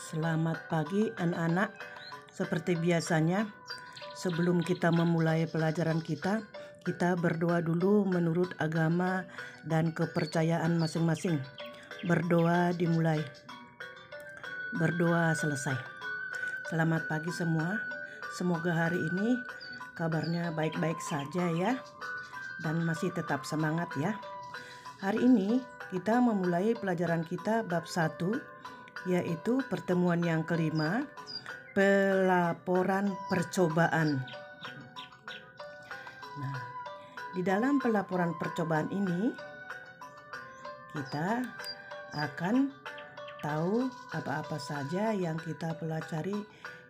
Selamat pagi anak-anak. Seperti biasanya, sebelum kita memulai pelajaran kita berdoa dulu menurut agama dan kepercayaan masing-masing. Berdoa dimulai, berdoa selesai. Selamat pagi semua. Semoga hari ini kabarnya baik-baik saja ya, dan masih tetap semangat ya. Hari ini kita memulai pelajaran kita bab 1, yaitu pertemuan yang kelima, pelaporan percobaan. Nah, di dalam pelaporan percobaan ini kita akan tahu apa-apa saja yang kita pelajari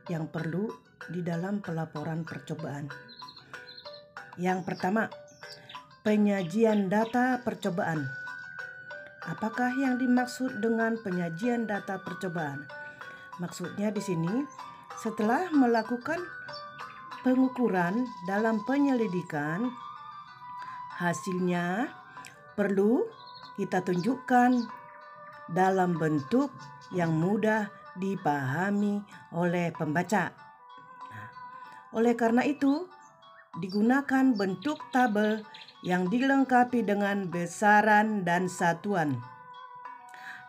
yang perlu di dalam pelaporan percobaan. Yang pertama, penyajian data percobaan. Apakah yang dimaksud dengan penyajian data percobaan? Maksudnya di sini, setelah melakukan pengukuran dalam penyelidikan, hasilnya perlu kita tunjukkan dalam bentuk yang mudah dipahami oleh pembaca. Nah, oleh karena itu, digunakan bentuk tabel yang dilengkapi dengan besaran dan satuan.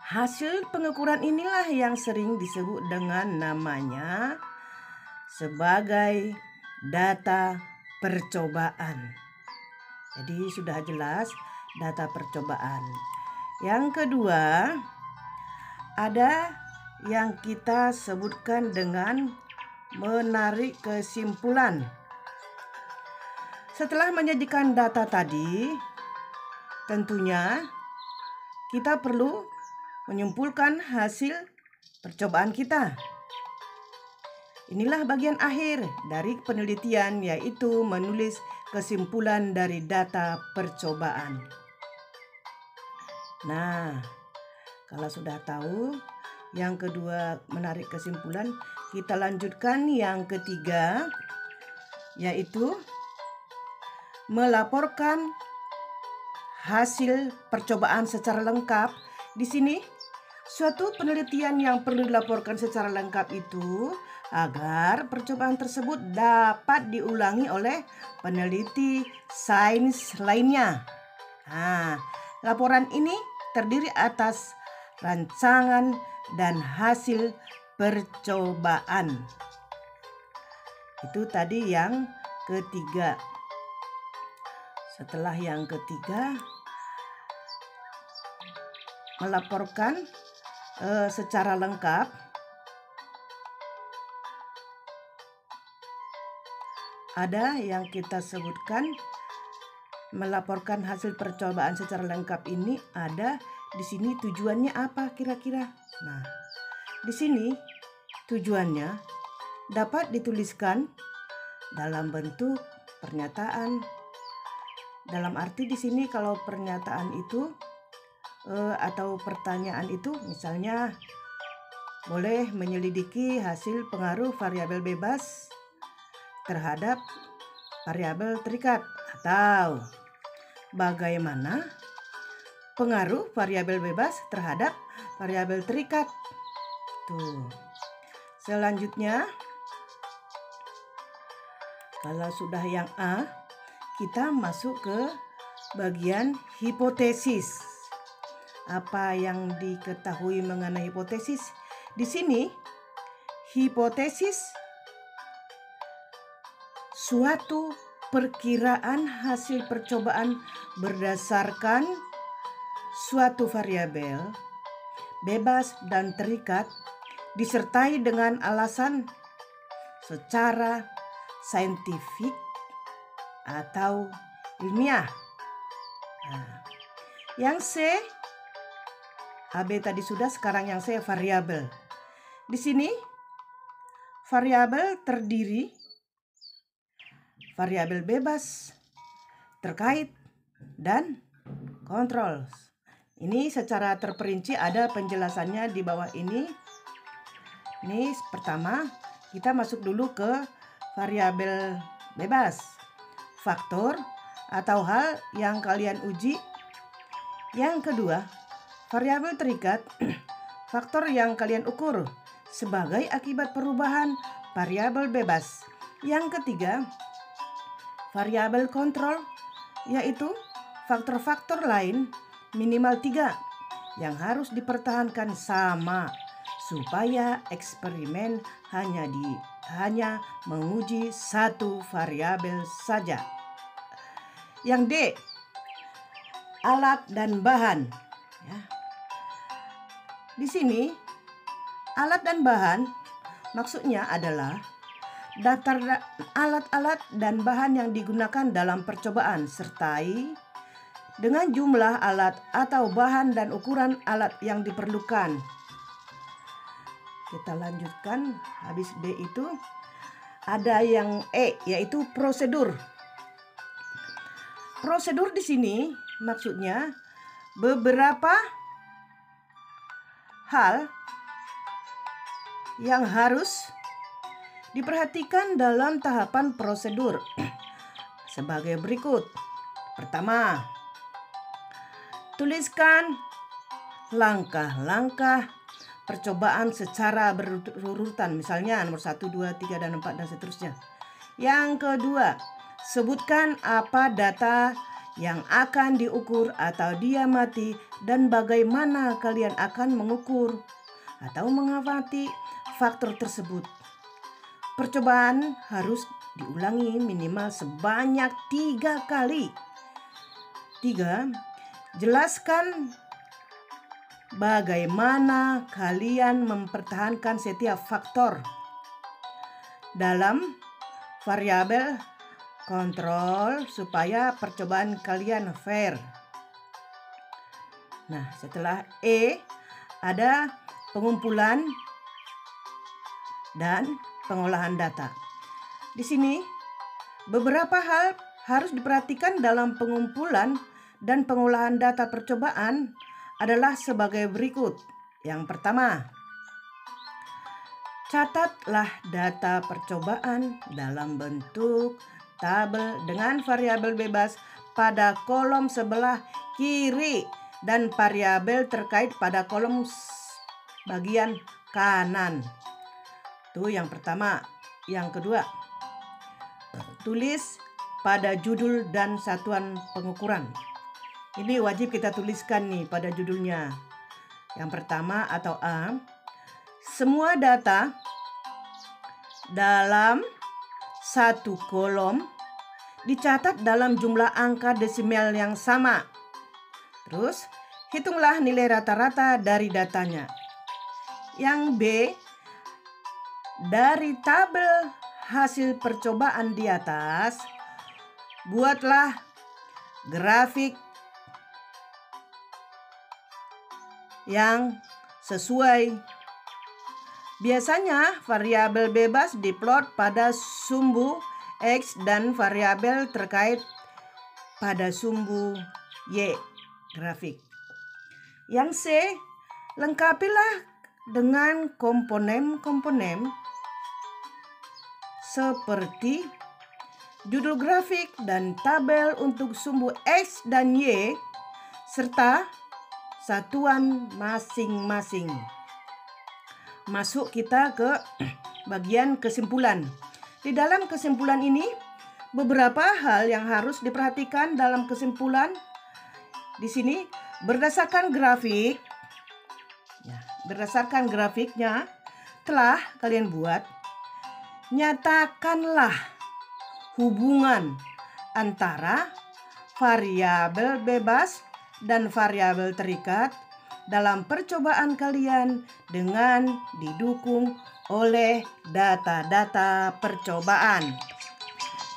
Hasil pengukuran inilah yang sering disebut dengan namanya sebagai data percobaan. Jadi sudah jelas data percobaan. Yang kedua, ada yang kita sebutkan dengan menarik kesimpulan. Setelah menyajikan data tadi, tentunya kita perlu menyimpulkan hasil percobaan kita. Inilah bagian akhir dari penelitian, yaitu menulis kesimpulan dari data percobaan. Nah, kalau sudah tahu yang kedua menarik kesimpulan, kita lanjutkan yang ketiga, yaitu melaporkan hasil percobaan secara lengkap. Di sini, suatu penelitian yang perlu dilaporkan secara lengkap itu agar percobaan tersebut dapat diulangi oleh peneliti sains lainnya. Nah, laporan ini terdiri atas rancangan dan hasil percobaan. Itu tadi yang ketiga. Setelah yang ketiga, melaporkan secara lengkap, ada yang kita sebutkan melaporkan hasil percobaan secara lengkap ini ada di sini tujuannya apa kira-kira? Nah, di sini tujuannya dapat dituliskan dalam bentuk pernyataan. Dalam arti di sini kalau pernyataan itu atau pertanyaan itu misalnya boleh menyelidiki hasil pengaruh variabel bebas terhadap variabel terikat, atau bagaimana pengaruh variabel bebas terhadap variabel terikat. Tuh. Selanjutnya, kalau sudah yang A, kita masuk ke bagian hipotesis. Apa yang diketahui mengenai hipotesis? Di sini, hipotesis suatu perkiraan hasil percobaan berdasarkan suatu variabel bebas dan terikat disertai dengan alasan secara saintifik atau ilmiah. Nah, yang C, AB tadi sudah, sekarang yang C variabel. Di sini variabel terdiri variabel bebas, terkait, dan kontrol. Ini secara terperinci ada penjelasannya di bawah ini. Ini pertama, kita masuk dulu ke variabel bebas. Faktor atau hal yang kalian uji. Yang kedua, variabel terikat, faktor yang kalian ukur. sebagai akibat perubahan variabel bebas. Yang ketiga, variabel kontrol, yaitu faktor-faktor lain minimal 3 yang harus dipertahankan sama supaya eksperimen hanya menguji satu variabel saja. Yang D, alat dan bahan. Ya. Di sini alat dan bahan maksudnya adalah daftar alat-alat dan bahan yang digunakan dalam percobaan sertai dengan jumlah alat atau bahan dan ukuran alat yang diperlukan. Kita lanjutkan, habis D itu ada yang E, yaitu prosedur. Prosedur di sini maksudnya beberapa hal yang harus diperhatikan dalam tahapan prosedur sebagai berikut. Pertama, tuliskan langkah-langkah percobaan secara berurutan, misalnya nomor 1, 2, 3, dan 4, dan seterusnya. Yang kedua, sebutkan apa data yang akan diukur atau diamati dan bagaimana kalian akan mengukur atau mengamati faktor tersebut. Percobaan harus diulangi minimal sebanyak 3 kali. 3. Jelaskan bagaimana kalian mempertahankan setiap faktor dalam variabel kontrol supaya percobaan kalian fair. Nah, setelah E ada pengumpulan dan pengolahan data. Di sini beberapa hal harus diperhatikan dalam pengumpulan dan pengolahan data percobaan adalah sebagai berikut. Yang pertama, catatlah data percobaan dalam bentuk tabel dengan variabel bebas pada kolom sebelah kiri dan variabel terkait pada kolom bagian kanan. Itu yang pertama. Yang kedua, tulis pada judul dan satuan pengukuran. Ini wajib kita tuliskan nih pada judulnya. Yang pertama atau A, semua data dalam satu kolom dicatat dalam jumlah angka desimal yang sama. Terus, hitunglah nilai rata-rata dari datanya. Yang B, dari tabel hasil percobaan di atas, buatlah grafik yang sesuai. Biasanya variabel bebas diplot pada sumbu X dan variabel terkait pada sumbu Y grafik. Yang C, lengkapilah dengan komponen-komponen seperti judul grafik dan tabel untuk sumbu X dan Y serta satuan masing-masing. Masuk kita ke bagian kesimpulan. Di dalam kesimpulan ini, beberapa hal yang harus diperhatikan dalam kesimpulan. Di sini berdasarkan grafik, berdasarkan grafiknya telah kalian buat, nyatakanlah hubungan antara variabel bebas dan variabel terikat dalam percobaan kalian dengan didukung oleh data-data percobaan.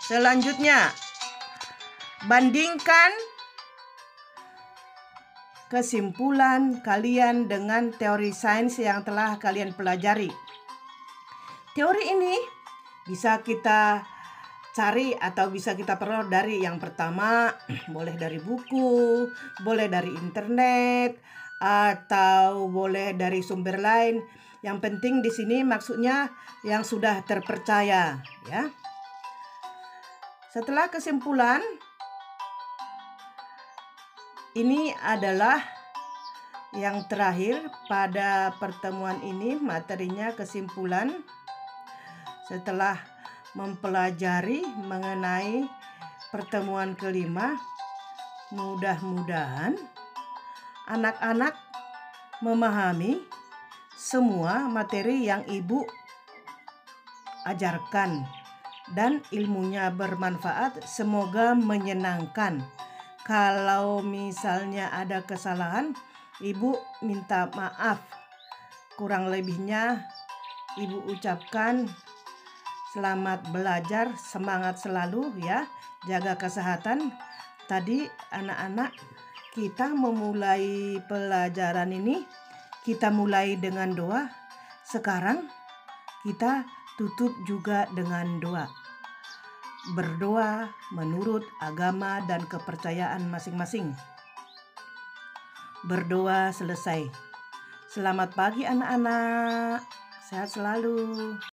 Selanjutnya, bandingkan kesimpulan kalian dengan teori sains yang telah kalian pelajari. Teori ini bisa kita cari atau bisa kita peroleh dari yang pertama, boleh dari buku, boleh dari internet, atau boleh dari sumber lain. Yang penting di sini maksudnya yang sudah terpercaya, ya. Setelah kesimpulan, ini adalah yang terakhir pada pertemuan ini, materinya kesimpulan setelah mempelajari mengenai pertemuan kelima. Mudah-mudahan anak-anak memahami semua materi yang Ibu ajarkan dan ilmunya bermanfaat, semoga menyenangkan. Kalau misalnya ada kesalahan, Ibu minta maaf. Kurang lebihnya Ibu ucapkan selamat belajar, semangat selalu ya, jaga kesehatan. Tadi anak-anak kita memulai pelajaran ini, kita mulai dengan doa. Sekarang kita tutup juga dengan doa. Berdoa menurut agama dan kepercayaan masing-masing. Berdoa selesai. Selamat pagi anak-anak. Sehat selalu.